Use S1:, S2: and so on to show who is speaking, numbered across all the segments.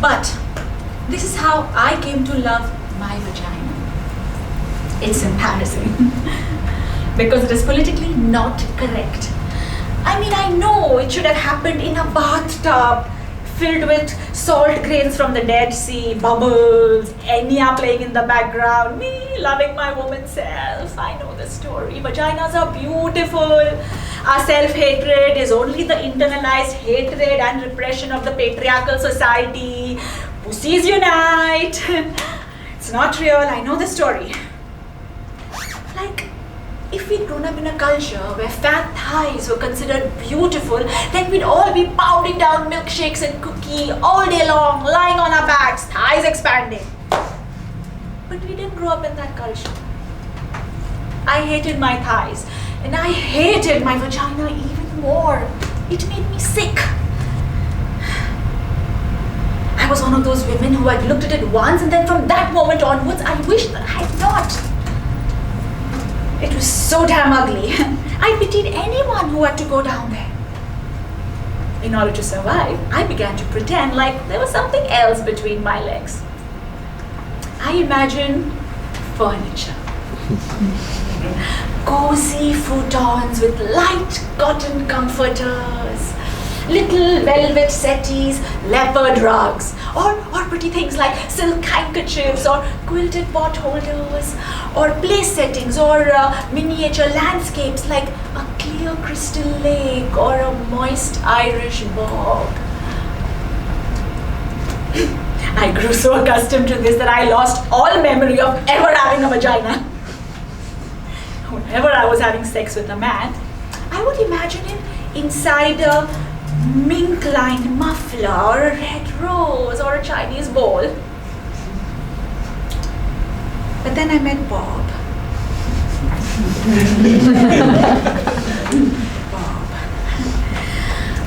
S1: But this is how I came to love my vagina. It's embarrassing because it is politically not correct. I mean, I know it should have happened in a bathtub filled with salt grains from the Dead Sea, bubbles, Enya playing in the background, me loving my woman self. I know the story. Vaginas are beautiful. Our self-hatred is only the internalized hatred and repression of the patriarchal society. Pussies unite. It's not real. I know the story. Like, if we'd grown up in a culture where fat thighs were considered beautiful, then we'd all be pounding down milkshakes and cookie all day long, lying on our backs, thighs expanding. But we didn't grow up in that culture. I hated my thighs, and I hated my vagina even more. It made me sick. I was one of those women who had looked at it once, and then from that moment onwards, I wished that I had not. It was so damn ugly. I pitied anyone who had to go down there. In order to survive, I began to pretend like there was something else between my legs. I imagined furniture. Cozy futons with light cotton comforters, little velvet settees, leopard rugs, or pretty things like silk handkerchiefs, or quilted pot holders, or place settings, or miniature landscapes like a clear crystal lake or a moist Irish bog. I grew so accustomed to this that I lost all memory of ever having a vagina. Whenever I was having sex with a man, I would imagine him inside a mink-lined muffler, or a red rose, or a Chinese bowl. But then I met Bob.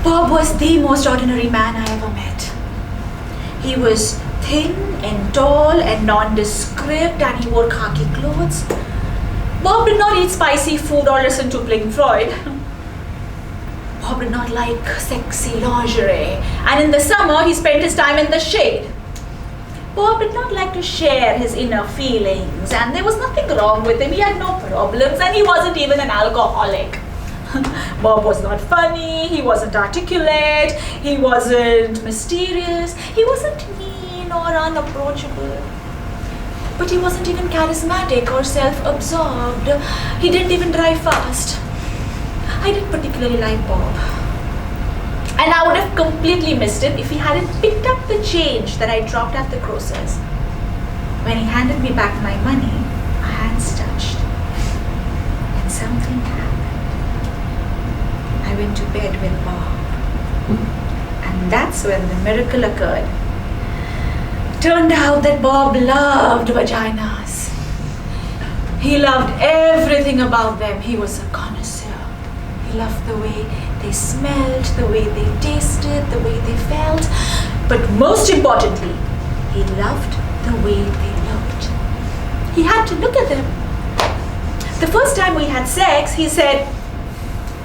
S1: Bob was the most ordinary man I ever met. He was thin and tall and nondescript, and he wore khaki clothes. Bob did not eat spicy food or listen to Pink Floyd. Bob did not like sexy lingerie, and in the summer he spent his time in the shade. Bob did not like to share his inner feelings, and there was nothing wrong with him. He had no problems, and he wasn't even an alcoholic. Bob was not funny, he wasn't articulate, he wasn't mysterious, he wasn't mean or unapproachable. But he wasn't even charismatic or self-absorbed. He didn't even drive fast. I didn't particularly like Bob. And I would have completely missed him if he hadn't picked up the change that I dropped at the grocer's. When he handed me back my money, our hands touched. And something happened. I went to bed with Bob. And that's when the miracle occurred. Turned out that Bob loved vaginas. He loved everything about them. He was a connoisseur. He loved the way they smelled, the way they tasted, the way they felt. But most importantly, he loved the way they looked. He had to look at them. The first time we had sex, he said,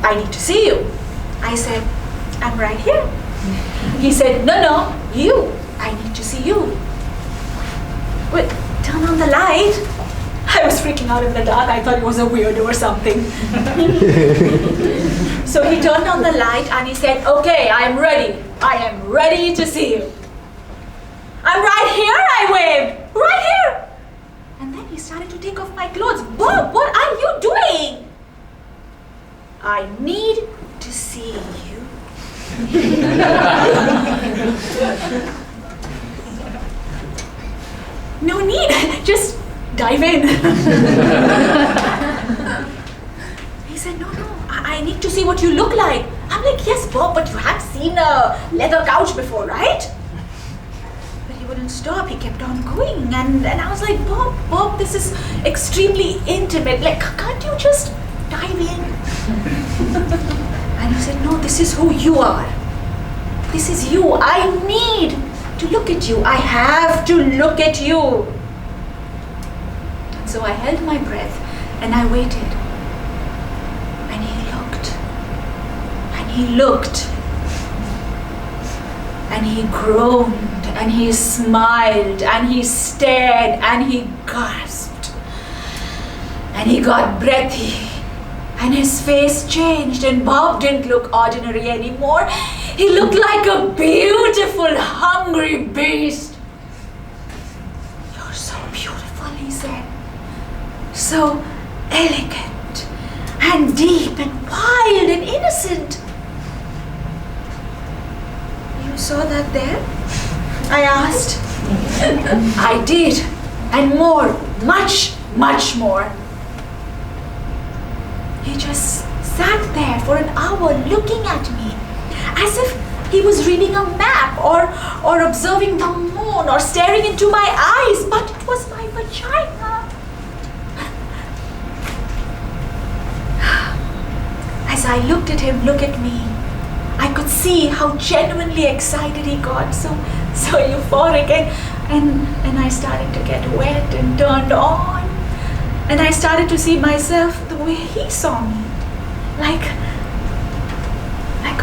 S1: "I need to see you." I said, "I'm right here." He said, No, you. I need to see you." Well, turn on the light. I was freaking out in the dark. I thought he was a weirdo or something. So he turned on the light and he said, "Okay, I'm ready. I am ready to see you." "I'm right here," I waved. "Right here." And then he started to take off my clothes. "Bob, what are you doing?" "I need to see you." No need, just dive in. He said, no, I need to see what you look like. I'm like, "Yes, Bob, but you have seen a leather couch before, right?" But he wouldn't stop, he kept on going. And I was like, Bob, this is extremely intimate. Like, can't you just dive in? And he said, "No, this is who you are. This is you. I need to look at you. I have to look at you." So I held my breath and I waited. And he looked. And he looked. And he groaned And he smiled, and he stared, and he gasped. And he got breathy, and his face changed, and Bob didn't look ordinary anymore. He looked like a beautiful, hungry beast. "You're so beautiful," he said. "So elegant, and deep, and wild, and innocent." "You saw that there?" I asked. "I did, and more, much, much more." He just sat there for an hour looking at me, as if he was reading a map or observing the moon or staring into my eyes, but it was my vagina. As I looked at him look at me, I could see how genuinely excited he got, so euphoric, and I started to get wet and turned on, and I started to see myself the way he saw me, like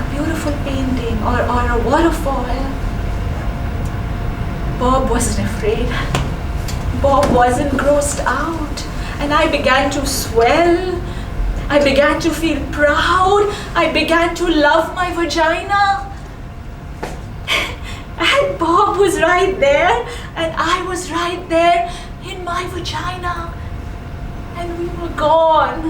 S1: a beautiful painting or a waterfall. Bob wasn't afraid. Bob wasn't grossed out, and I began to swell. I began to feel proud. I began to love my vagina. And Bob was right there, and I was right there in my vagina, and we were gone.